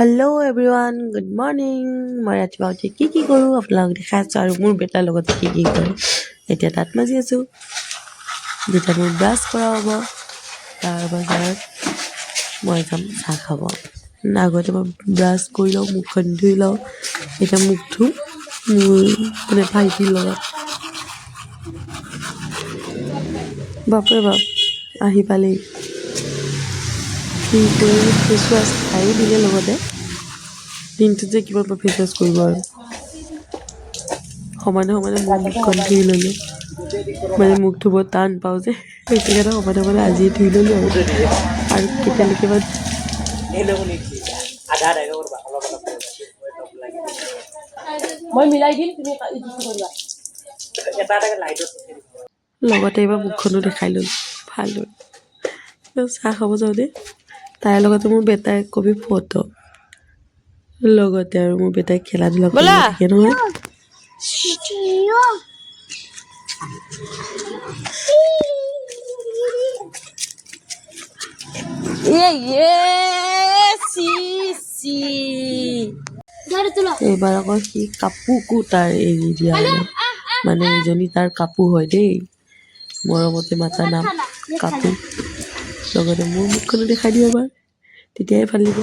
hello' everyone good morning মই ৰাতিপুৱা উঠি কি কৰোঁ আপোনালোকক দেখাই আছোঁ আৰু মোৰ বেটাৰ লগতে কি কৰোঁ এতিয়া দাঁত মাজি আছোঁ যেতিয়া মোৰ ব্ৰাছ কৰা হ'ব তাৰ পাছত মই যাম চাহ খাব আগতে মই ব্ৰাছ কৰি লওঁ মুখখন ধুই লওঁ এতিয়া মুখ ধুম মোৰ মানে ভাইটিৰ লগত বাপৰে বাপ আহি পালেই কি কৰি ফেচ ৱাছ খায়ো দিলে লগতে দিনটোত যে কিমান ফেচ ৱাছ কৰিব আৰু সমানে সমানে মই মুখখন ধুই ল'লোঁ মানে মুখ ধুব টান পাওঁ যে সেইটো কাৰণে সমানে আজিয়ে ধুই ল'লোঁ আৰু কেতিয়ালৈকে বা মই মিলাই দিম তুমি ইটো কৰিবা এটা এটা লাইটত লগতে এইবাৰ মুখখনো দেখাই ল'লোঁ ভাল হ'ল চাহ খাব যাওঁতে তাইৰ লগতে মোৰ বেটাই কবি ফটো লগতে আৰু মোৰ বেটাই খেলা ধূলা কৰি থাকে নহয় এইবাৰ আকৌ সি কাপোৰকো তাৰ এৰি দিয়া নাই মানে ইজনী তাৰ কাপোৰ হয় দেই মৰমতে মাতা নাম কাপোৰ লগতে মোৰ মুখখনো দেখাই দিব এবাৰ তেতিয়াই ভাল লাগিব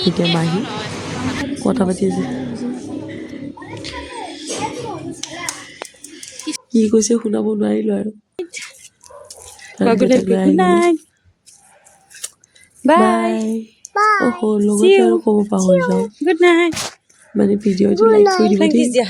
এতিয়া মাহী কথা পাতি আছে কি কৈছে শুনাব নোৱাৰিলোঁ আৰু বাই লগতে আৰু ক'ব পাহৰি যাওঁ গুড নাইট মানে ভিডিঅ'টো লাইক কৰি দিব দেই